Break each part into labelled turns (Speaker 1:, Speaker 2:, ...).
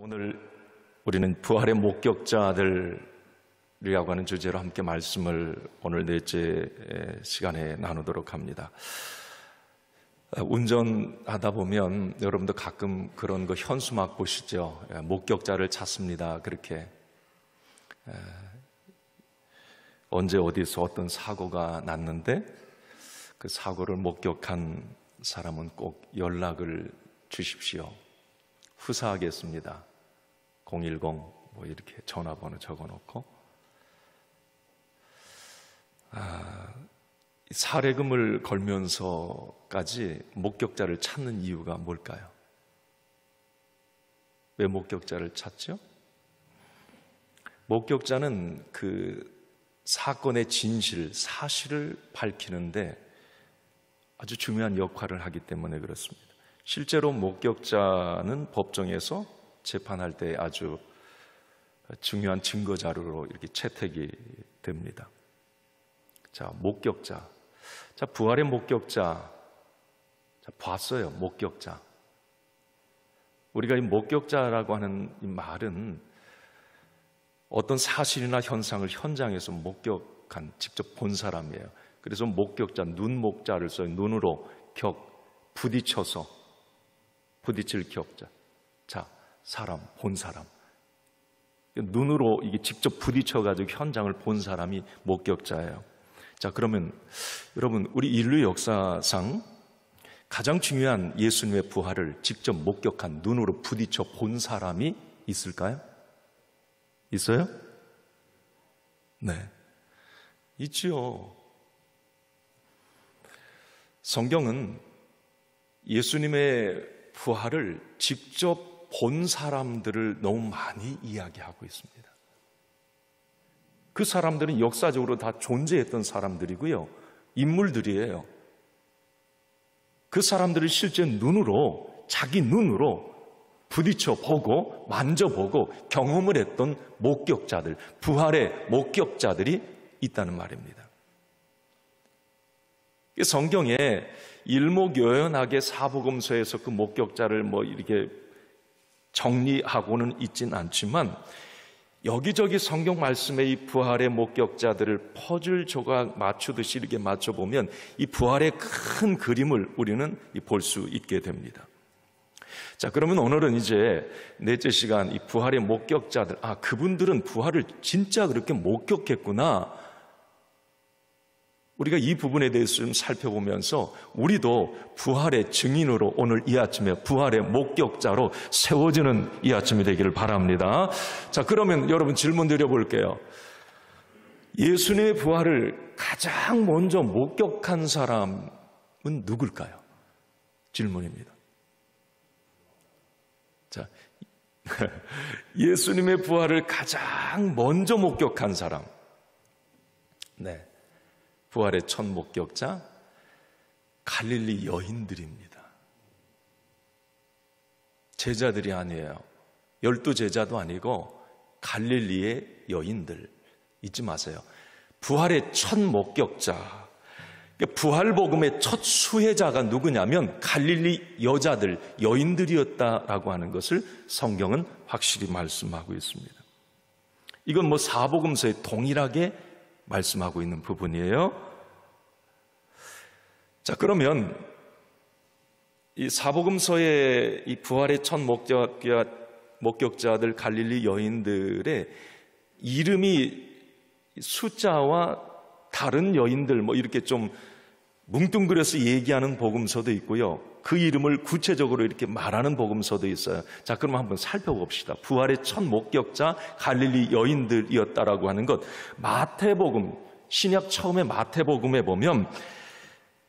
Speaker 1: 오늘 우리는 부활의 목격자들이라고 하는 주제로 함께 말씀을 오늘 넷째 시간에 나누도록 합니다. 운전하다 보면 여러분도 가끔 그런 거 현수막 보시죠. 목격자를 찾습니다. 그렇게 언제 어디서 어떤 사고가 났는데 그 사고를 목격한 사람은 꼭 연락을 주십시오. 후사하겠습니다. 010 뭐 이렇게 전화번호 적어놓고 사례금을 걸면서까지 목격자를 찾는 이유가 뭘까요? 왜 목격자를 찾죠? 목격자는 그 사건의 진실, 사실을 밝히는데 아주 중요한 역할을 하기 때문에 그렇습니다. 실제로 목격자는 법정에서 재판할 때 아주 중요한 증거 자료로 이렇게 채택이 됩니다. 자, 목격자. 자, 부활의 목격자. 자, 봤어요. 목격자. 우리가 이 목격자라고 하는 이 말은 어떤 사실이나 현상을 현장에서 목격한, 직접 본 사람이에요. 그래서 목격자, 눈목자를 써요. 눈으로 부딪혀서 부딪힐 격자. 자, 사람, 본 사람. 눈으로 이게 직접 부딪혀가지고 현장을 본 사람이 목격자예요. 자, 그러면 여러분, 우리 인류 역사상 가장 중요한 예수님의 부활을 직접 목격한, 눈으로 부딪혀 본 사람이 있을까요? 있어요? 네, 있지요. 성경은 예수님의 부활을 직접 본 사람들을 너무 많이 이야기하고 있습니다. 그 사람들은 역사적으로 다 존재했던 사람들이고요, 인물들이에요. 그 사람들을 실제 눈으로, 자기 눈으로 부딪혀 보고 만져보고 경험을 했던 목격자들, 부활의 목격자들이 있다는 말입니다. 성경에 일목요연하게 사복음서에서 그 목격자를 뭐 이렇게 정리하고는 있진 않지만 여기저기 성경 말씀에 이 부활의 목격자들을 퍼즐 조각 맞추듯이 이렇게 맞춰보면 이 부활의 큰 그림을 우리는 볼 수 있게 됩니다. 자, 그러면 오늘은 이제 넷째 시간 이 부활의 목격자들, 그분들은 부활을 진짜 그렇게 목격했구나. 우리가 이 부분에 대해서 좀 살펴보면서 우리도 부활의 증인으로 오늘 이 아침에 부활의 목격자로 세워지는 이 아침이 되기를 바랍니다. 자, 그러면 여러분 질문 드려볼게요. 예수님의 부활을 가장 먼저 목격한 사람은 누굴까요? 질문입니다. 자, 예수님의 부활을 가장 먼저 목격한 사람. 네. 부활의 첫 목격자, 갈릴리 여인들입니다. 제자들이 아니에요. 12제자도 아니고 갈릴리의 여인들. 잊지 마세요. 부활의 첫 목격자, 부활복음의 첫 수혜자가 누구냐면 갈릴리 여자들, 여인들이었다라고 하는 것을 성경은 확실히 말씀하고 있습니다. 이건 뭐 사복음서에 동일하게 말씀하고 있는 부분이에요. 자, 그러면 이 사복음서의 이 부활의 첫 목격자들 갈릴리 여인들의 이름이 숫자와 다른 여인들 뭐 이렇게 좀 뭉뚱그려서 얘기하는 복음서도 있고요, 그 이름을 구체적으로 이렇게 말하는 복음서도 있어요. 자, 그럼 한번 살펴봅시다. 부활의 첫 목격자 갈릴리 여인들이었다라고 하는 것, 마태복음, 신약 처음에 마태복음에 보면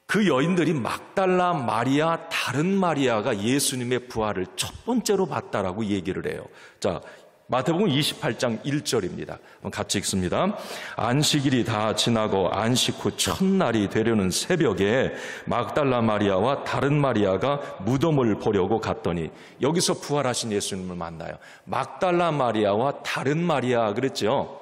Speaker 1: 그 여인들이 막달라 마리아, 다른 마리아가 예수님의 부활을 첫 번째로 봤다라고 얘기를 해요. 자, 마태복음 28장 1절입니다. 같이 읽습니다. 안식일이 다 지나고 안식 후 첫날이 되려는 새벽에 막달라 마리아와 다른 마리아가 무덤을 보려고 갔더니, 여기서 부활하신 예수님을 만나요. 막달라 마리아와 다른 마리아 그랬죠?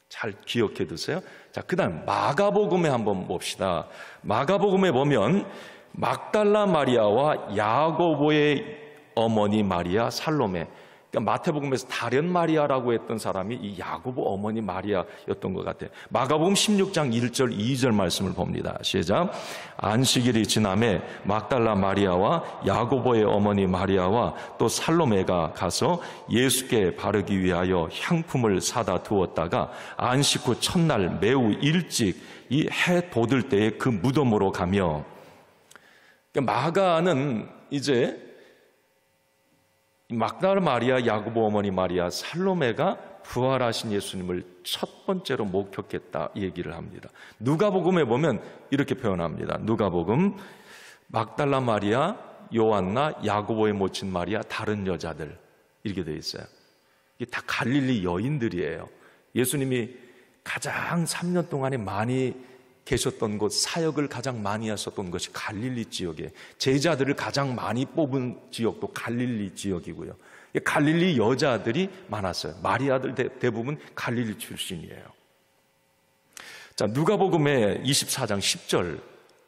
Speaker 1: 잘 기억해 두세요. 자, 그 다음 마가복음에 한번 봅시다. 마가복음에 보면 막달라 마리아와 야고보의 어머니 마리아, 살로메, 그러니까 마태복음에서 다른 마리아라고 했던 사람이 이 야고보 어머니 마리아였던 것 같아요. 마가복음 16장 1절 2절 말씀을 봅니다. 시작. 안식일이 지남에 막달라 마리아와 야고보의 어머니 마리아와 또 살로메가 가서 예수께 바르기 위하여 향품을 사다 두었다가 안식 후 첫날 매우 일찍 이 해 돋을 때에 그 무덤으로 가며, 그러니까 마가는 이제 막달라 마리아, 야고보 어머니 마리아, 살로메가 부활하신 예수님을 첫 번째로 목격했다 이 얘기를 합니다. 누가복음에 보면 이렇게 표현합니다. 누가복음 막달라 마리아, 요한나, 야고보의 모친 마리아, 다른 여자들 이렇게 되어 있어요. 이게 다 갈릴리 여인들이에요. 예수님이 가장 3년 동안에 많이 계셨던 곳, 사역을 가장 많이 하셨던 것이 갈릴리 지역에, 제자들을 가장 많이 뽑은 지역도 갈릴리 지역이고요. 갈릴리 여자들이 많았어요. 마리아들 대부분 갈릴리 출신이에요. 자, 누가복음의 24장 10절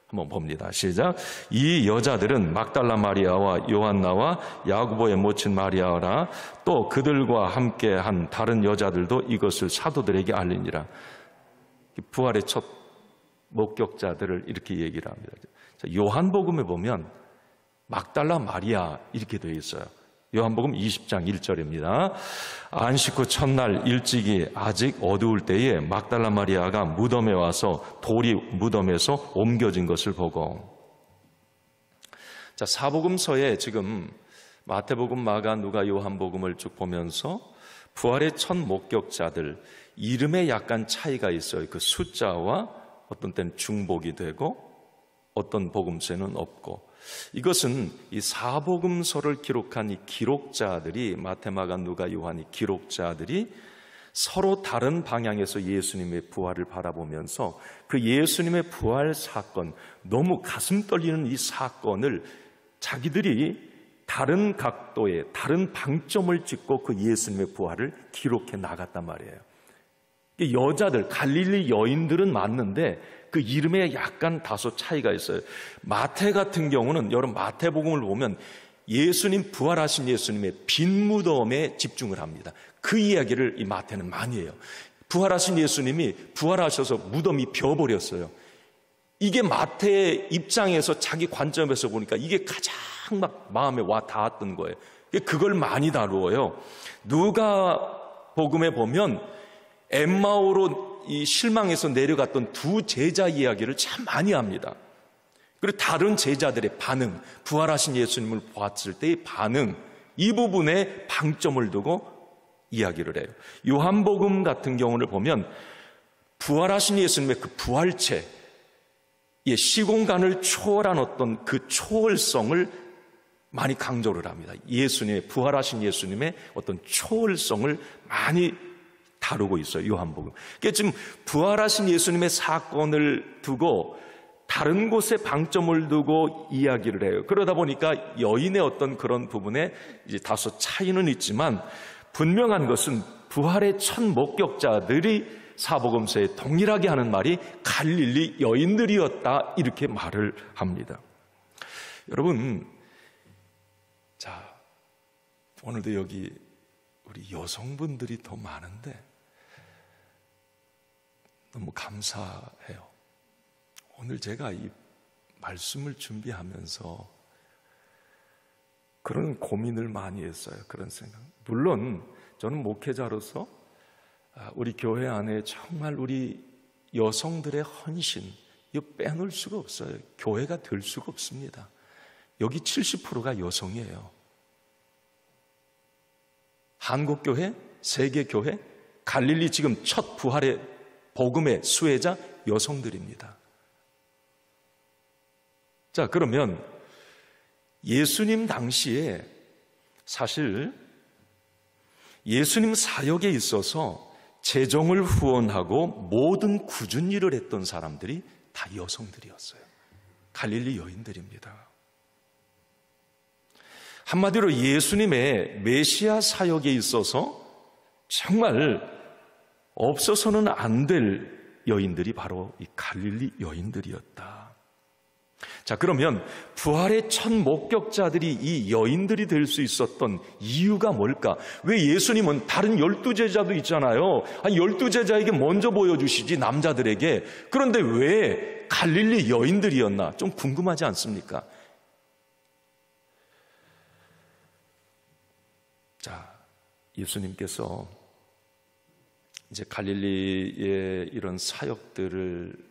Speaker 1: 한번 봅니다. 시작. 이 여자들은 막달라 마리아와 요한나와 야고보의 모친 마리아라, 또 그들과 함께 한 다른 여자들도 이것을 사도들에게 알리니라. 부활의 첫 목격자들을 이렇게 얘기를 합니다. 요한복음에 보면 막달라 마리아 이렇게 되어 있어요. 요한복음 20장 1절입니다. 안식 후 첫날 일찍이 아직 어두울 때에 막달라 마리아가 무덤에 와서 돌이 무덤에서 옮겨진 것을 보고. 자, 사복음서에 지금 마태복음, 마가, 누가, 요한복음을 쭉 보면서 부활의 첫 목격자들 이름에 약간 차이가 있어요. 그 숫자와 어떤 때는 중복이 되고 어떤 복음서에는 없고, 이것은 이 사복음서를 기록한 이 기록자들이, 마태, 마가, 누가, 요한 이 기록자들이 서로 다른 방향에서 예수님의 부활을 바라보면서 그 예수님의 부활 사건, 너무 가슴 떨리는 이 사건을 자기들이 다른 각도에 다른 방점을 찍고 그 예수님의 부활을 기록해 나갔단 말이에요. 여자들, 갈릴리 여인들은 맞는데 그 이름에 약간 다소 차이가 있어요. 마태 같은 경우는, 여러분 마태복음을 보면 예수님, 부활하신 예수님의 빈 무덤에 집중을 합니다. 그 이야기를 이 마태는 많이 해요. 부활하신 예수님이 부활하셔서 무덤이 비어버렸어요. 이게 마태의 입장에서, 자기 관점에서 보니까 이게 가장 막 마음에 와 닿았던 거예요. 그걸 많이 다루어요. 누가복음에 보면 엠마오로 이 실망해서 내려갔던 두 제자 이야기를 참 많이 합니다. 그리고 다른 제자들의 반응, 부활하신 예수님을 보았을 때의 반응, 이 부분에 방점을 두고 이야기를 해요. 요한복음 같은 경우를 보면 부활하신 예수님의 그 부활체, 시공간을 초월한 어떤 그 초월성을 많이 강조를 합니다. 예수님의, 부활하신 예수님의 어떤 초월성을 많이 다루고 있어요, 요한복음. 그러니까 지금 부활하신 예수님의 사건을 두고 다른 곳에 방점을 두고 이야기를 해요. 그러다 보니까 여인의 어떤 그런 부분에 이제 다소 차이는 있지만, 분명한 것은 부활의 첫 목격자들이 사복음서에 동일하게 하는 말이 갈릴리 여인들이었다, 이렇게 말을 합니다. 여러분, 자, 오늘도 여기 우리 여성분들이 더 많은데 너무 감사해요. 오늘 제가 이 말씀을 준비하면서 그런 고민을 많이 했어요. 그런 생각. 물론 저는 목회자로서 우리 교회 안에 정말 우리 여성들의 헌신, 이거 빼놓을 수가 없어요. 교회가 될 수가 없습니다. 여기 70%가 여성이에요. 한국교회, 세계교회, 갈릴리 지금 첫 부활의 복음의 수혜자 여성들입니다. 자, 그러면 예수님 당시에 사실 예수님 사역에 있어서 재정을 후원하고 모든 굳은 일을 했던 사람들이 다 여성들이었어요. 갈릴리 여인들입니다. 한마디로 예수님의 메시아 사역에 있어서 정말 없어서는 안 될 여인들이 바로 이 갈릴리 여인들이었다. 자, 그러면 부활의 첫 목격자들이 이 여인들이 될 수 있었던 이유가 뭘까? 왜 예수님은 다른 12제자도 있잖아요. 12제자에게 먼저 보여주시지, 남자들에게. 그런데 왜 갈릴리 여인들이었나? 좀 궁금하지 않습니까? 자, 예수님께서 이제 갈릴리의 이런 사역들을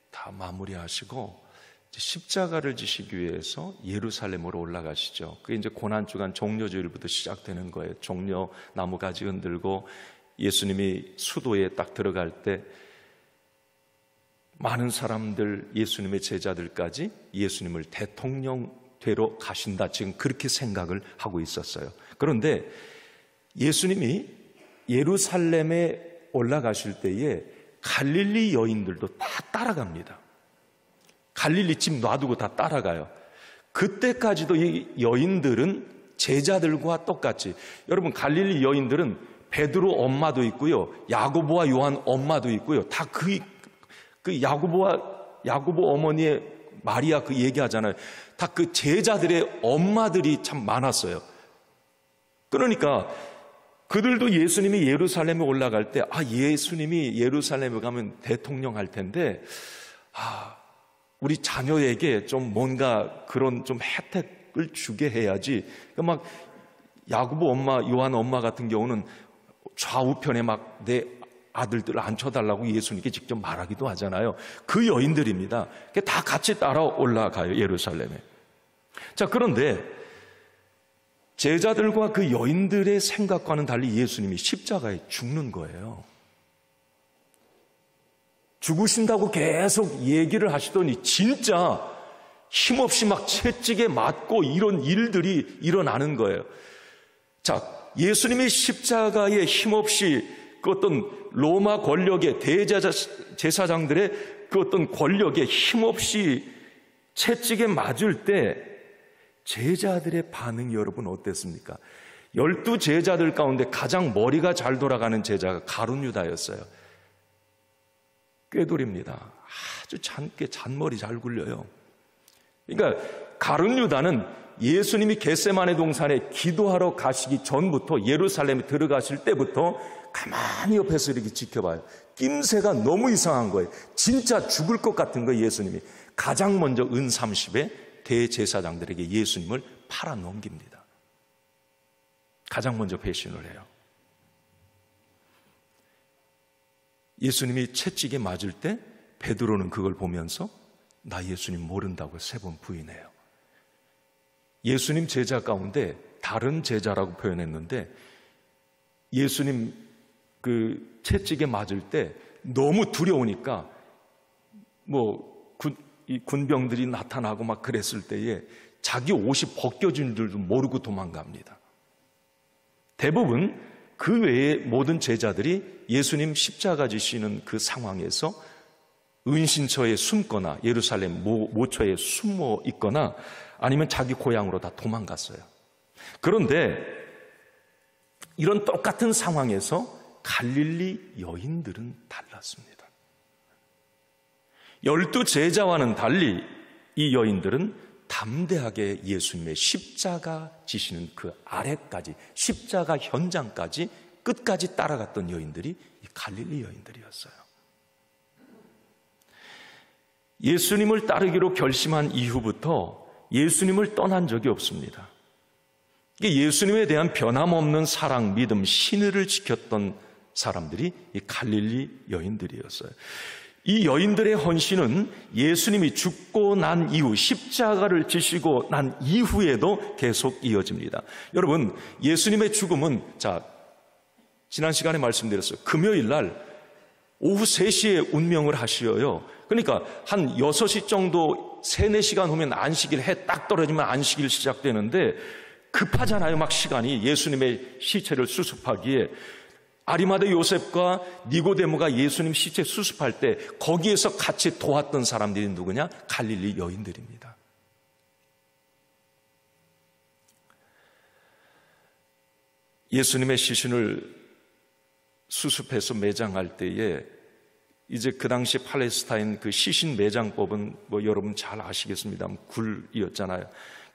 Speaker 1: 다 마무리하시고 십자가를 지시기 위해서 예루살렘으로 올라가시죠. 그게 이제 고난주간 종려주일부터 시작되는 거예요. 종려 나무 가지 흔들고 예수님이 수도에 딱 들어갈 때 많은 사람들, 예수님의 제자들까지 예수님을 대통령 되러 가신다, 지금 그렇게 생각을 하고 있었어요. 그런데 예수님이 예루살렘에 올라가실 때에 갈릴리 여인들도 다 따라갑니다. 갈릴리 집 놔두고 다 따라가요. 그때까지도 이 여인들은 제자들과 똑같이, 여러분 갈릴리 여인들은 베드로 엄마도 있고요, 야고보와 요한 엄마도 있고요, 다 그 야고보 어머니의 마리아 그 얘기하잖아요. 다 그 제자들의 엄마들이 참 많았어요. 그러니까 그들도 예수님이 예루살렘에 올라갈 때, 예수님이 예루살렘에 가면 대통령 할 텐데, 우리 자녀에게 좀 뭔가 그런 좀 혜택을 주게 해야지. 막 야고보 엄마, 요한 엄마 같은 경우는 좌우편에 막 내 아들들을 앉혀달라고 예수님께 직접 말하기도 하잖아요. 그 여인들입니다. 다 같이 따라 올라가요, 예루살렘에. 자, 그런데 제자들과 그 여인들의 생각과는 달리 예수님이 십자가에 죽는 거예요. 죽으신다고 계속 얘기를 하시더니 진짜 힘없이 막 채찍에 맞고 이런 일들이 일어나는 거예요. 자, 예수님이 십자가에 힘없이 그 어떤 로마 권력의 대제사장들의 그 어떤 권력에 힘없이 채찍에 맞을 때 제자들의 반응이 여러분 어땠습니까? 12제자들 가운데 가장 머리가 잘 돌아가는 제자가 가룟 유다였어요. 꾀돌입니다. 아주 잔머리 잘 굴려요. 그러니까 가룟 유다는 예수님이 겟세마네 동산에 기도하러 가시기 전부터, 예루살렘에 들어가실 때부터 가만히 옆에서 이렇게 지켜봐요. 낌새가 너무 이상한 거예요. 진짜 죽을 것 같은 거예요. 예수님이 가장 먼저 은 30에 대제사장들에게 예수님을 팔아 넘깁니다. 가장 먼저 배신을 해요. 예수님이 채찍에 맞을 때 베드로는 그걸 보면서 나 예수님 모른다고 3번 부인해요. 예수님 제자 가운데 다른 제자라고 표현했는데, 예수님 그 채찍에 맞을 때 너무 두려우니까 이 군병들이 나타나고 막 그랬을 때에 자기 옷이 벗겨진 줄도 모르고 도망갑니다. 대부분 그 외의 모든 제자들이 예수님 십자가 지시는 그 상황에서 은신처에 숨거나 예루살렘 모처에 숨어 있거나 아니면 자기 고향으로 다 도망갔어요. 그런데 이런 똑같은 상황에서 갈릴리 여인들은 달랐습니다. 12제자와는 달리 이 여인들은 담대하게 예수님의 십자가 지시는 그 아래까지, 십자가 현장까지 끝까지 따라갔던 여인들이 이 갈릴리 여인들이었어요. 예수님을 따르기로 결심한 이후부터 예수님을 떠난 적이 없습니다. 예수님에 대한 변함없는 사랑, 믿음, 신의를 지켰던 사람들이 이 갈릴리 여인들이었어요. 이 여인들의 헌신은 예수님이 죽고 난 이후, 십자가를 지시고 난 이후에도 계속 이어집니다. 여러분, 예수님의 죽음은, 지난 시간에 말씀드렸어요. 금요일 날 오후 3시에 운명을 하시어요. 그러니까 한 6시 정도, 3, 4시간 후면 안식일, 해 딱 떨어지면 안식일 시작되는데 급하잖아요, 막 시간이. 예수님의 시체를 수습하기에. 아리마대 요셉과 니고데모가 예수님 시체 수습할 때 거기에서 같이 도왔던 사람들이 누구냐? 갈릴리 여인들입니다. 예수님의 시신을 수습해서 매장할 때에 이제 그 당시 팔레스타인 그 시신 매장법은 뭐 여러분 잘 아시겠습니다만 굴이었잖아요.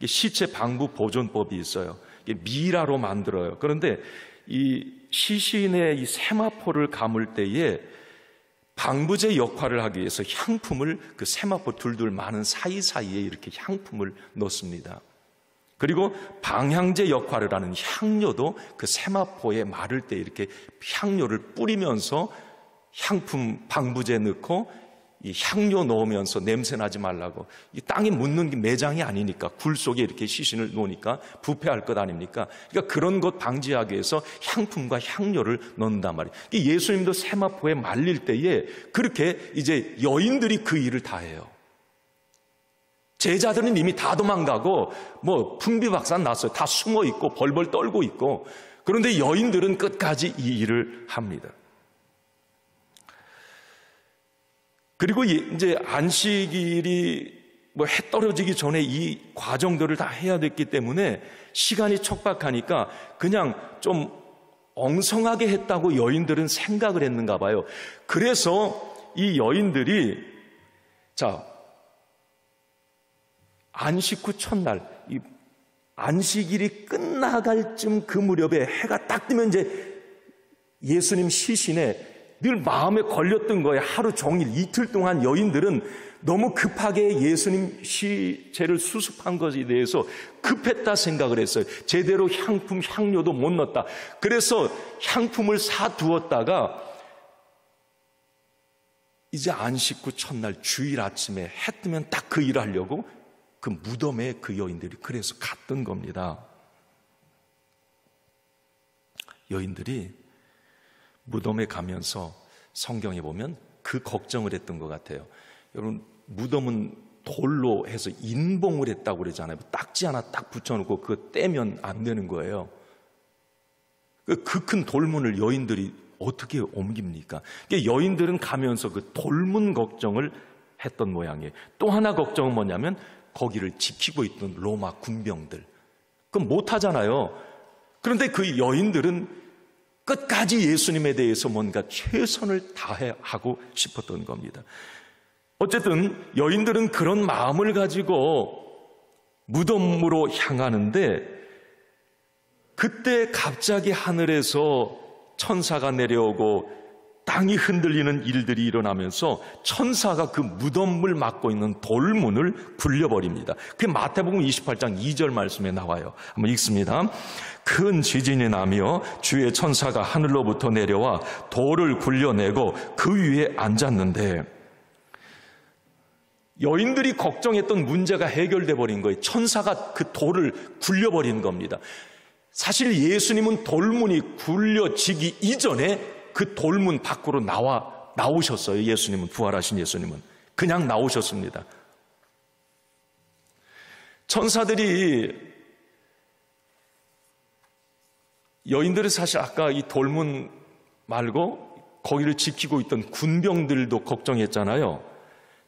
Speaker 1: 시체 방부 보존법이 있어요. 미라로 만들어요. 그런데 이 시신의 이 세마포를 감을 때에 방부제 역할을 하기 위해서 향품을 그 세마포 둘둘 많은 사이사이에 이렇게 향품을 넣습니다. 그리고 방향제 역할을 하는 향료도 그 세마포에 마를 때 이렇게 향료를 뿌리면서 향품 방부제 넣고 이 향료 넣으면서 냄새 나지 말라고. 이 땅에 묻는 게 매장이 아니니까 굴 속에 이렇게 시신을 놓으니까 부패할 것 아닙니까? 그러니까 그런 것 방지하기 위해서 향품과 향료를 넣는단 말이에요. 예수님도 세마포에 말릴 때에 그렇게 이제 여인들이 그 일을 다 해요. 제자들은 이미 다 도망가고 뭐 풍비박산 났어요. 다 숨어 있고 벌벌 떨고 있고. 그런데 여인들은 끝까지 이 일을 합니다. 그리고 이제 안식일이 뭐 해 떨어지기 전에 이 과정들을 다 해야 됐기 때문에 시간이 촉박하니까 그냥 좀 엉성하게 했다고 여인들은 생각을 했는가 봐요. 그래서 이 여인들이 안식 후 첫날 이 안식일이 끝나갈 쯤 그 무렵에 해가 딱 뜨면 이제 예수님 시신에 늘 마음에 걸렸던 거예요. 하루 종일 이틀 동안 여인들은 너무 급하게 예수님 시체를 수습한 것에 대해서 급했다 생각을 했어요. 제대로 향품, 향료도 못 넣었다. 그래서 향품을 사두었다가 이제 안식 후 첫날 주일 아침에 해 뜨면 딱 그 일을 하려고 그 무덤에 그 여인들이 그래서 갔던 겁니다. 여인들이 무덤에 가면서 성경에 보면 그 걱정을 했던 것 같아요. 여러분, 무덤은 돌로 해서 인봉을 했다고 그러잖아요. 딱지 하나 딱 붙여놓고 그거 떼면 안 되는 거예요. 그 큰 돌문을 여인들이 어떻게 옮깁니까? 여인들은 가면서 그 돌문 걱정을 했던 모양이에요. 또 하나 걱정은 뭐냐면 거기를 지키고 있던 로마 군병들. 그건 못하잖아요. 그런데 그 여인들은 끝까지 예수님에 대해서 뭔가 최선을 다하고 싶었던 겁니다. 어쨌든 여인들은 그런 마음을 가지고 무덤으로 향하는데 그때 갑자기 하늘에서 천사가 내려오고 땅이 흔들리는 일들이 일어나면서 천사가 그 무덤을 막고 있는 돌문을 굴려버립니다. 그게 마태복음 28장 2절 말씀에 나와요. 한번 읽습니다. 큰 지진이 나며 주의 천사가 하늘로부터 내려와 돌을 굴려내고 그 위에 앉았는데 여인들이 걱정했던 문제가 해결돼 버린 거예요. 천사가 그 돌을 굴려버린 겁니다. 사실 예수님은 돌문이 굴려지기 이전에 그 돌문 밖으로 나오셨어요. 예수님은, 부활하신 예수님은 그냥 나오셨습니다. 천사들이 여인들이 사실 아까 이 돌문 말고 거기를 지키고 있던 군병들도 걱정했잖아요.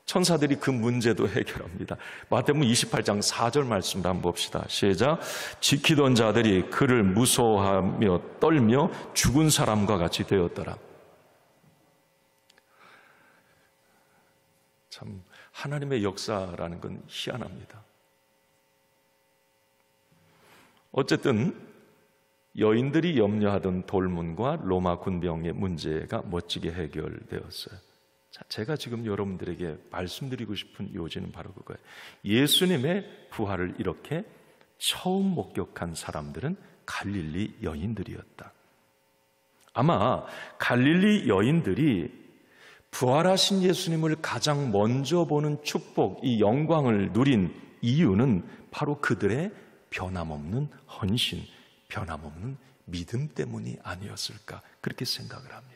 Speaker 1: 천사들이 그 문제도 해결합니다. 마태복음 28장 4절 말씀을 한번 봅시다. 시작. 지키던 자들이 그를 무서워하며 떨며 죽은 사람과 같이 되었더라. 참 하나님의 역사라는 건 희한합니다. 어쨌든 여인들이 염려하던 돌문과 로마 군병의 문제가 멋지게 해결되었어요. 자, 제가 지금 여러분들에게 말씀드리고 싶은 요지는 바로 그거예요. 예수님의 부활을 이렇게 처음 목격한 사람들은 갈릴리 여인들이었다. 아마 갈릴리 여인들이 부활하신 예수님을 가장 먼저 보는 축복, 이 영광을 누린 이유는 바로 그들의 변함없는 헌신, 변함없는 믿음 때문이 아니었을까, 그렇게 생각을 합니다.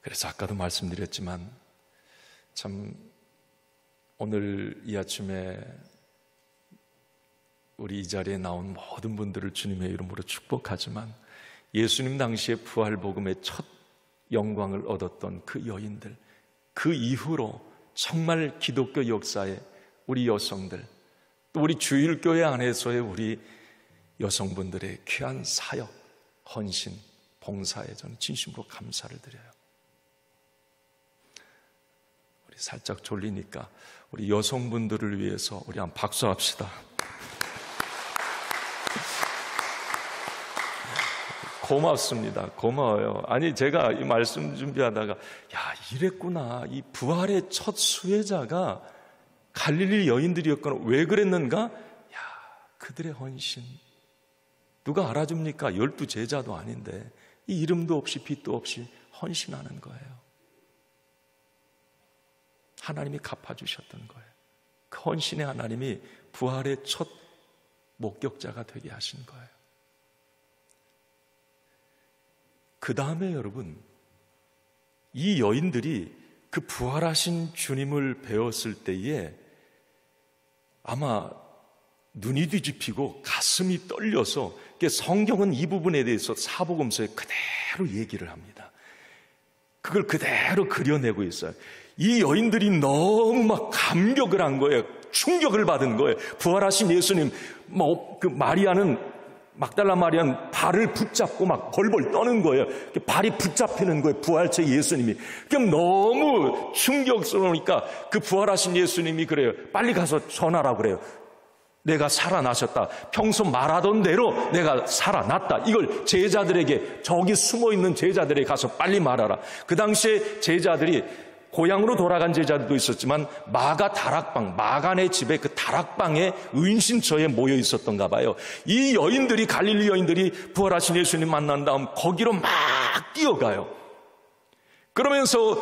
Speaker 1: 그래서 아까도 말씀드렸지만 참 오늘 이 아침에 우리 이 자리에 나온 모든 분들을 주님의 이름으로 축복하지만 예수님 당시에 부활복음의 첫 영광을 얻었던 그 여인들, 그 이후로 정말 기독교 역사에 우리 여성들, 또 우리 주일교회 안에서의 우리 여성분들의 귀한 사역, 헌신, 봉사에 저는 진심으로 감사를 드려요. 우리 살짝 졸리니까 우리 여성분들을 위해서 우리 한번 박수합시다. 고맙습니다. 고마워요. 아니, 제가 이 말씀 준비하다가, 야, 이랬구나. 이 부활의 첫 수혜자가 갈릴리 여인들이었구나. 왜 그랬는가? 야, 그들의 헌신. 누가 알아줍니까? 12 제자도 아닌데, 이 이름도 없이 빛도 없이 헌신하는 거예요. 하나님이 갚아주셨던 거예요. 그 헌신의 하나님이 부활의 첫 목격자가 되게 하신 거예요. 그 다음에 여러분, 이 여인들이 그 부활하신 주님을 배웠을 때에 아마 눈이 뒤집히고 가슴이 떨려서, 성경은 이 부분에 대해서 사복음서에 그대로 얘기를 합니다. 그걸 그대로 그려내고 있어요. 이 여인들이 너무 막 감격을 한 거예요. 충격을 받은 거예요. 부활하신 예수님, 그 마리아는, 막달라 마리아는 발을 붙잡고 막 벌벌 떠는 거예요. 발이 붙잡히는 거예요. 부활체 예수님이. 그럼 너무 충격스러우니까 그 부활하신 예수님이 그래요. 빨리 가서 전하라고 그래요. 내가 살아나셨다. 평소 말하던 대로 내가 살아났다. 이걸 제자들에게, 저기 숨어있는 제자들에게 가서 빨리 말하라. 그 당시에 제자들이, 고향으로 돌아간 제자들도 있었지만 마가 다락방, 마간의 집에 그 다락방에 은신처에 모여 있었던가 봐요. 이 여인들이, 갈릴리 여인들이 부활하신 예수님 만난 다음 거기로 막 뛰어가요. 그러면서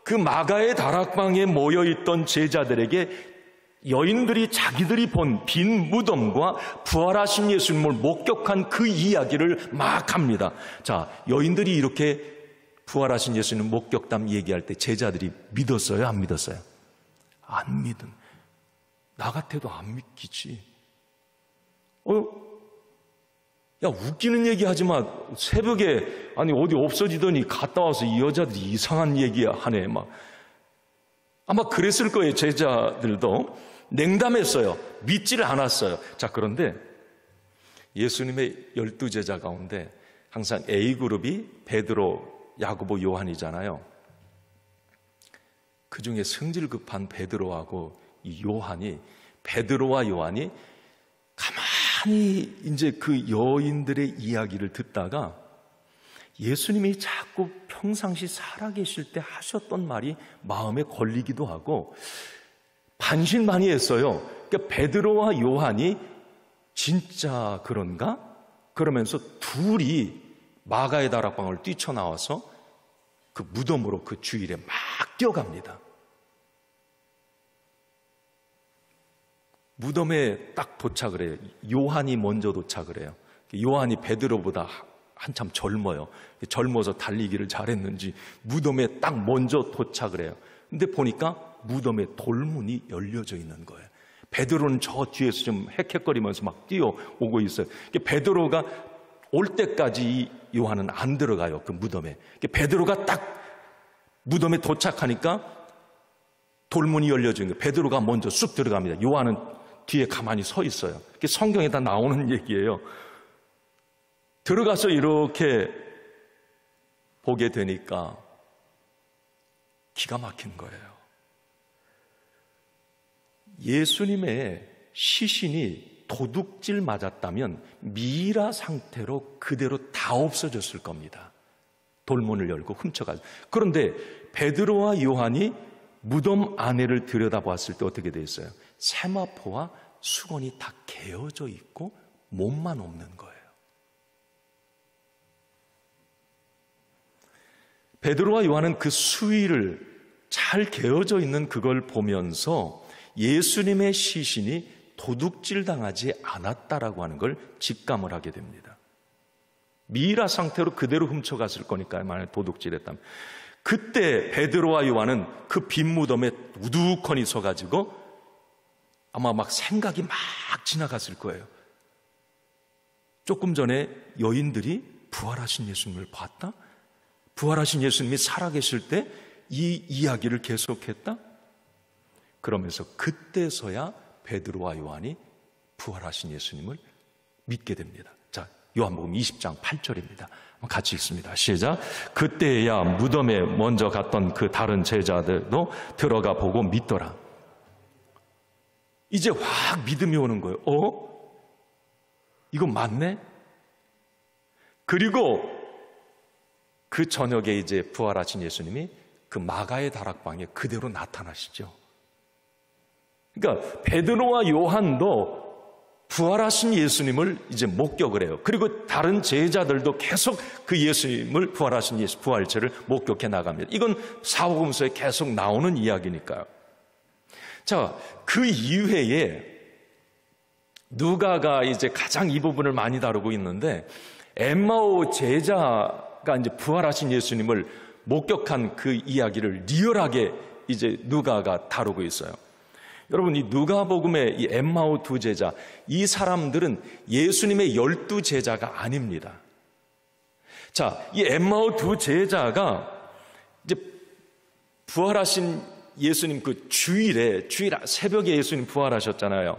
Speaker 1: 그 마가의 다락방에 모여 있던 제자들에게 여인들이 자기들이 본 빈 무덤과 부활하신 예수님을 목격한 그 이야기를 막 합니다. 자, 여인들이 이렇게 부활하신 예수님 목격담 얘기할 때 제자들이 믿었어요? 안 믿었어요? 안 믿은. 나 같아도 안 믿기지. 야, 웃기는 얘기 하지 마. 새벽에, 아니, 어디 없어지더니 갔다 와서 이 여자들이 이상한 얘기 하네, 막. 아마 그랬을 거예요, 제자들도. 냉담했어요. 믿지를 않았어요. 자, 그런데 예수님의 12제자 가운데 항상 A그룹이 베드로, 야고보, 요한이잖아요. 그 중에 성질 급한 베드로하고 이 요한이, 베드로와 요한이 가만히 이제 그 여인들의 이야기를 듣다가 예수님이 자꾸 평상시 살아계실 때 하셨던 말이 마음에 걸리기도 하고 반신 많이 했어요. 그러니까 베드로와 요한이 진짜 그런가? 그러면서 둘이 마가의 다락방을 뛰쳐나와서 그 무덤으로 그 주일에 막 뛰어갑니다. 무덤에 딱 도착을 해요. 요한이 먼저 도착을 해요. 요한이 베드로보다 한참 젊어요. 젊어서 달리기를 잘했는지 무덤에 딱 먼저 도착을 해요. 근데 보니까 무덤에 돌문이 열려져 있는 거예요. 베드로는 저 뒤에서 좀 헥헥거리면서 막 뛰어오고 있어요. 베드로가 올 때까지 요한은 안 들어가요. 그 무덤에. 베드로가 딱 무덤에 도착하니까 돌문이 열려져 있는 거예요. 베드로가 먼저 쑥 들어갑니다. 요한은 뒤에 가만히 서 있어요. 성경에 다 나오는 얘기예요. 들어가서 이렇게 보게 되니까 기가 막힌 거예요. 예수님의 시신이 도둑질 맞았다면 미라 상태로 그대로 다 없어졌을 겁니다. 돌문을 열고 훔쳐가서. 그런데 베드로와 요한이 무덤 안에를 들여다봤을 때 어떻게 돼 있어요? 세마포와 수건이 다 개어져 있고 몸만 없는 거예요. 베드로와 요한은 그 수위를 잘 개어져 있는 그걸 보면서 예수님의 시신이 도둑질 당하지 않았다라고 하는 걸 직감을 하게 됩니다. 미이라 상태로 그대로 훔쳐갔을 거니까요. 만약 도둑질했다면. 그때 베드로와 요한은 그 빈 무덤에 우두커니 서가지고 아마 막 생각이 막 지나갔을 거예요. 조금 전에 여인들이 부활하신 예수님을 봤다? 부활하신 예수님이 살아계실 때 이 이야기를 계속했다? 그러면서 그때서야 베드로와 요한이 부활하신 예수님을 믿게 됩니다. 자, 요한복음 20장 8절입니다. 같이 읽습니다. 시작. 그때야 무덤에 먼저 갔던 그 다른 제자들도 들어가 보고 믿더라. 이제 확 믿음이 오는 거예요. 이거 맞네? 그리고 그 저녁에 이제 부활하신 예수님이 그 마가의 다락방에 그대로 나타나시죠. 그러니까 베드로와 요한도 부활하신 예수님을 이제 목격을 해요. 그리고 다른 제자들도 계속 그 예수님을 부활하신 예수 부활체를 목격해 나갑니다. 이건 사복음서에 계속 나오는 이야기니까요. 자, 그 이후에 누가가 이제 가장 이 부분을 많이 다루고 있는데 엠마오 제자가 이제 부활하신 예수님을 목격한 그 이야기를 리얼하게 이제 누가가 다루고 있어요. 여러분, 이 누가복음의 이 엠마오 두 제자, 이 사람들은 예수님의 12제자가 아닙니다. 자, 이 엠마오 두 제자가 이제 부활하신 예수님 그 주일 새벽에 예수님 부활하셨잖아요.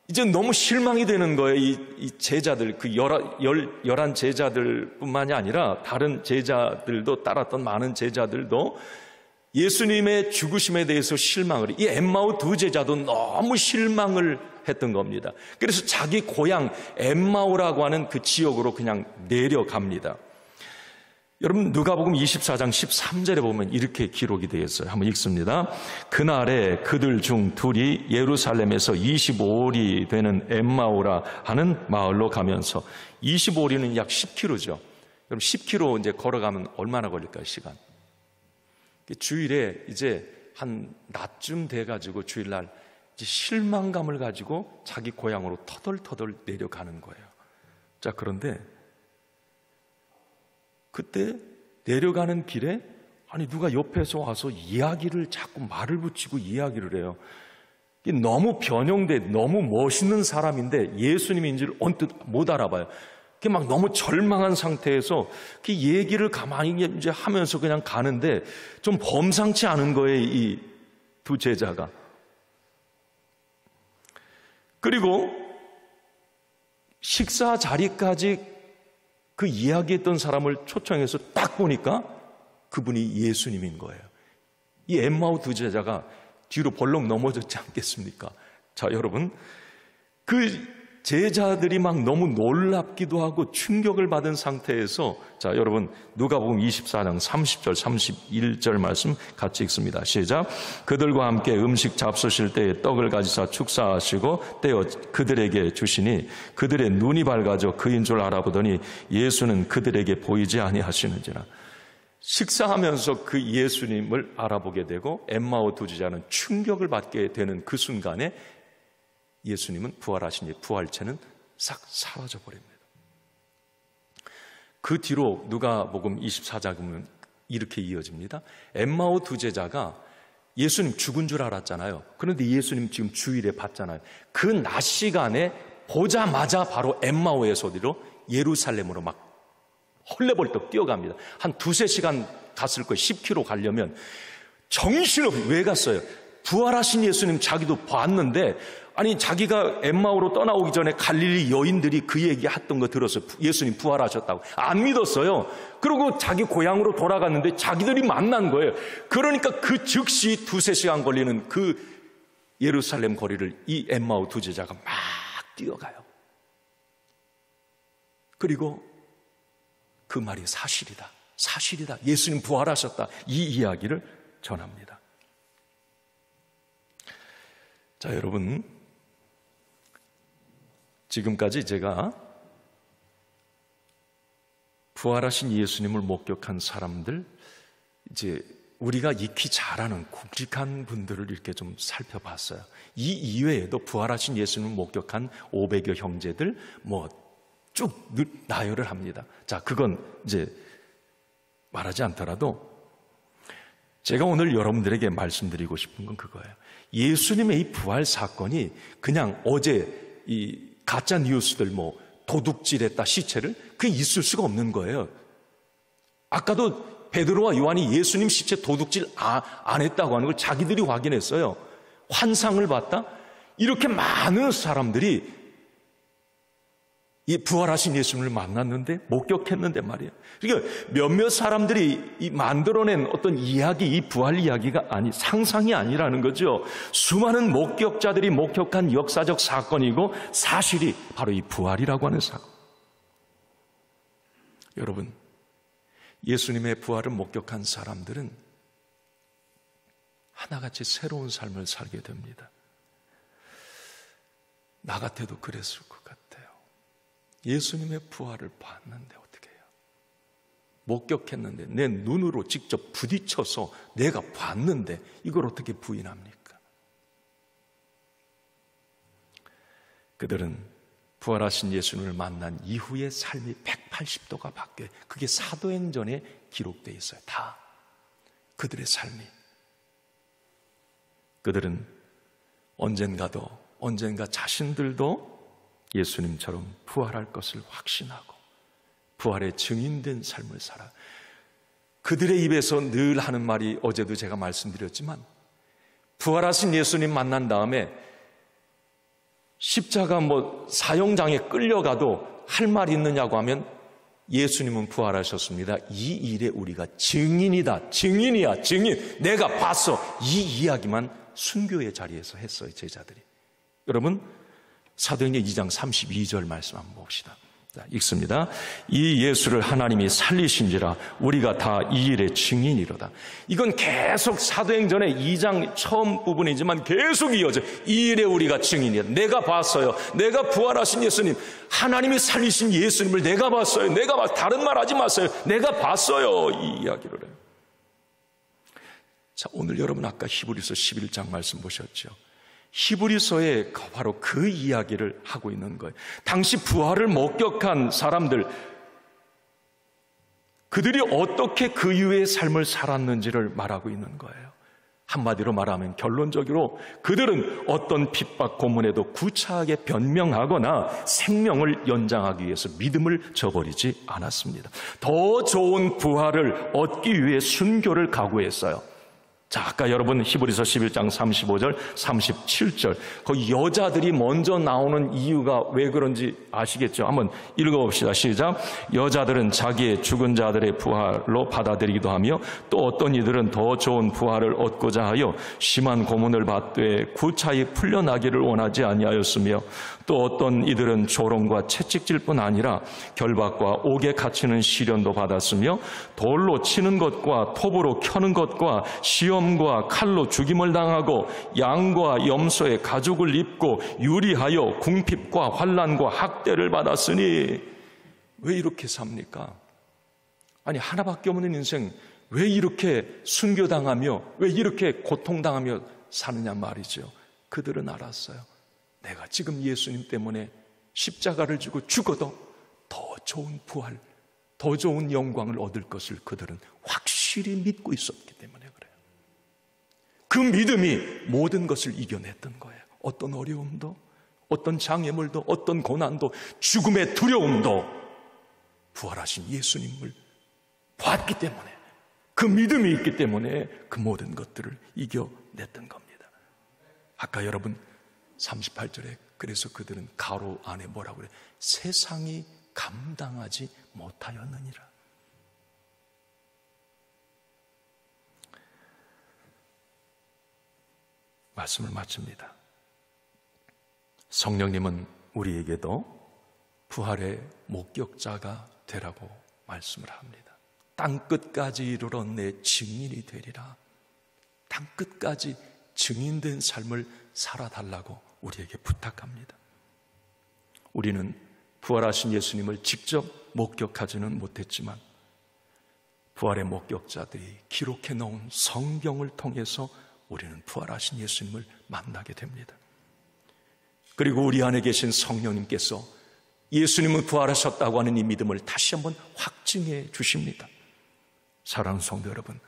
Speaker 1: 이제 너무 실망이 되는 거예요. 이 제자들, 그 11 제자들 뿐만이 아니라 다른 제자들도 따랐던 많은 제자들도 예수님의 죽으심에 대해서 실망을 해요. 이 엠마오 두 제자도 너무 실망을 했던 겁니다. 그래서 자기 고향 엠마오라고 하는 그 지역으로 그냥 내려갑니다. 여러분, 누가복음 24장 13절에 보면 이렇게 기록이 되어 있어요. 한번 읽습니다. 그날에 그들 중 둘이 예루살렘에서 25里되는 엠마오라 하는 마을로 가면서 25리는 약 10km죠. 그럼 10km 이제 걸어가면 얼마나 걸릴까요, 시간? 주일에 이제 한 낮쯤 돼가지고 주일날 이제 실망감을 가지고 자기 고향으로 터덜터덜 내려가는 거예요. 자, 그런데 그때 내려가는 길에 누가 옆에서 와서 이야기를 자꾸 말을 붙이고 이야기를 해요. 너무 변형돼 너무 멋있는 사람인데 예수님인지를 언뜻 못 알아봐요. 막 너무 절망한 상태에서 그 얘기를 가만히 이제 하면서 그냥 가는데 좀 범상치 않은 거예요, 이 두 제자가. 그리고 식사 자리까지 그 이야기했던 사람을 초청해서 딱 보니까 그분이 예수님인 거예요. 이 엠마오 두 제자가 뒤로 벌렁 넘어졌지 않겠습니까? 자, 여러분, 그 제자들이 막 너무 놀랍기도 하고 충격을 받은 상태에서, 자, 여러분, 누가복음 24장 30절 31절 말씀 같이 읽습니다. 시작. 그들과 함께 음식 잡수실 때에 떡을 가지사 축사하시고 떼어 그들에게 주시니 그들의 눈이 밝아져 그인 줄 알아보더니 예수는 그들에게 보이지 아니하시는지라. 식사하면서 그 예수님을 알아보게 되고 엠마오 두 제자는 충격을 받게 되는 그 순간에 예수님은 부활하신 부활체는 싹 사라져 버립니다. 그 뒤로 누가복음 24장은 이렇게 이어집니다. 엠마오 두 제자가 예수님 죽은 줄 알았잖아요. 그런데 예수님 지금 주일에 봤잖아요. 그 낮 시간에 보자마자 바로 엠마오에서 어디로? 예루살렘으로 막 헐레벌떡 뛰어갑니다. 한 2-3시간 갔을 거예요. 10km 가려면. 정신없이 왜 갔어요? 부활하신 예수님 자기도 봤는데, 자기가 엠마오로 떠나오기 전에 갈릴리 여인들이 그 얘기 했던 거 들었어요. 예수님 부활하셨다고. 안 믿었어요. 그리고 자기 고향으로 돌아갔는데 자기들이 만난 거예요. 그러니까 그 즉시 2-3시간 걸리는 그 예루살렘 거리를 이 엠마오 두 제자가 막 뛰어가요. 그리고 그 말이 사실이다. 사실이다. 예수님 부활하셨다. 이 이야기를 전합니다. 자, 여러분, 지금까지 제가 부활하신 예수님을 목격한 사람들, 이제 우리가 익히 잘 아는 굵직한 분들을 이렇게 좀 살펴봤어요. 이 이외에도 부활하신 예수님을 목격한 500여 형제들 쭉 나열을 합니다. 자, 그건 이제 말하지 않더라도 제가 오늘 여러분들에게 말씀드리고 싶은 건 그거예요. 예수님의 이 부활 사건이 그냥 어제 이 가짜 뉴스들 도둑질했다 시체를 그게 있을 수가 없는 거예요. 아까도 베드로와 요한이 예수님 시체 도둑질 안 했다고 하는 걸 자기들이 확인했어요. 환상을 봤다? 이렇게 많은 사람들이 이 부활하신 예수님을 만났는데, 목격했는데 말이에요. 그러니까 몇몇 사람들이 이 만들어낸 어떤 이야기, 이 부활 이야기가 상상이 아니라는 거죠. 수많은 목격자들이 목격한 역사적 사건이고 사실이 바로 이 부활이라고 하는 사건. 여러분, 예수님의 부활을 목격한 사람들은 하나같이 새로운 삶을 살게 됩니다. 나 같아도 그랬을 것 같아요. 예수님의 부활을 봤는데 어떻게 해요? 목격했는데, 내 눈으로 직접 부딪혀서 내가 봤는데 이걸 어떻게 부인합니까? 그들은 부활하신 예수님을 만난 이후의 삶이 180도가 바뀌어요. 그게 사도행전에 기록되어 있어요. 다 그들의 삶이. 그들은 언젠가 자신들도 예수님처럼 부활할 것을 확신하고 부활의 증인된 삶을 살아. 그들의 입에서 늘 하는 말이, 어제도 제가 말씀드렸지만, 부활하신 예수님 만난 다음에 십자가 사형장에 끌려가도 할 말이 있느냐고 하면, 예수님은 부활하셨습니다. 이 일에 우리가 증인이다. 증인이야, 증인. 내가 봤어. 이 이야기만 순교의 자리에서 했어요, 제자들이. 여러분, 사도행전 2장 32절 말씀 한번 봅시다. 자, 읽습니다. 이 예수를 하나님이 살리신지라 우리가 다 이 일의 증인이로다. 이건 계속 사도행전의 2장 처음 부분이지만 계속 이어져. 이 일에 우리가 증인이다. 내가 봤어요. 내가 부활하신 예수님, 하나님이 살리신 예수님을 내가 봤어요. 다른 말 하지 마세요. 내가 봤어요. 이 이야기를 해요. 자, 오늘 여러분 아까 히브리서 11장 말씀 보셨죠? 히브리서에 바로 그 이야기를 하고 있는 거예요. 당시 부활을 목격한 사람들, 그들이 어떻게 그 이후의 삶을 살았는지를 말하고 있는 거예요. 한마디로 말하면, 결론적으로 그들은 어떤 핍박 고문에도 구차하게 변명하거나 생명을 연장하기 위해서 믿음을 저버리지 않았습니다. 더 좋은 부활을 얻기 위해 순교를 각오했어요. 자, 아까 여러분 히브리서 11장 35절, 37절, 거기 여자들이 먼저 나오는 이유가 왜 그런지 아시겠죠? 한번 읽어봅시다. 시작. 여자들은 자기의 죽은 자들의 부활로 받아들이기도 하며, 또 어떤 이들은 더 좋은 부활을 얻고자 하여 심한 고문을 받되 구차히 풀려나기를 원하지 아니하였으며, 또 어떤 이들은 조롱과 채찍질뿐 아니라 결박과 옥에 갇히는 시련도 받았으며, 돌로 치는 것과 톱으로 켜는 것과 시험과 칼로 죽임을 당하고 양과 염소의 가죽을 입고 유리하여 궁핍과 환난과 학대를 받았으니. 왜 이렇게 삽니까? 아니, 하나밖에 없는 인생 왜 이렇게 순교당하며, 왜 이렇게 고통당하며 사느냐 말이죠. 그들은 알았어요. 내가 지금 예수님 때문에 십자가를 지고 죽어도 더 좋은 부활, 더 좋은 영광을 얻을 것을 그들은 확실히 믿고 있었기 때문에 그래요. 그 믿음이 모든 것을 이겨냈던 거예요. 어떤 어려움도, 어떤 장애물도, 어떤 고난도, 죽음의 두려움도 부활하신 예수님을 봤기 때문에, 그 믿음이 있기 때문에 그 모든 것들을 이겨냈던 겁니다. 아까 여러분 38절에 그래서 그들은 가로 안에 뭐라고 그래요? 세상이 감당하지 못하였느니라. 말씀을 마칩니다. 성령님은 우리에게도 부활의 목격자가 되라고 말씀을 합니다. 땅끝까지 이르러 내 증인이 되리라. 땅끝까지 증인된 삶을 살아달라고 우리에게 부탁합니다. 우리는 부활하신 예수님을 직접 목격하지는 못했지만 부활의 목격자들이 기록해 놓은 성경을 통해서 우리는 부활하신 예수님을 만나게 됩니다. 그리고 우리 안에 계신 성령님께서 예수님은 부활하셨다고 하는 이 믿음을 다시 한번 확증해 주십니다. 사랑하는 성도 여러분,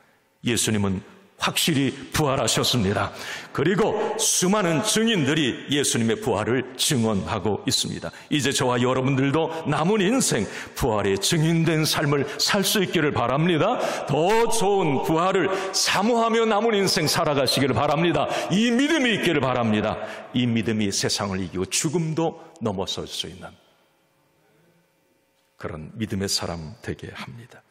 Speaker 1: 예수님은 확실히 부활하셨습니다. 그리고 수많은 증인들이 예수님의 부활을 증언하고 있습니다. 이제 저와 여러분들도 남은 인생 부활의 증인된 삶을 살 수 있기를 바랍니다. 더 좋은 부활을 사모하며 남은 인생 살아가시기를 바랍니다. 이 믿음이 있기를 바랍니다. 이 믿음이 세상을 이기고 죽음도 넘어설 수 있는 그런 믿음의 사람 되게 합니다.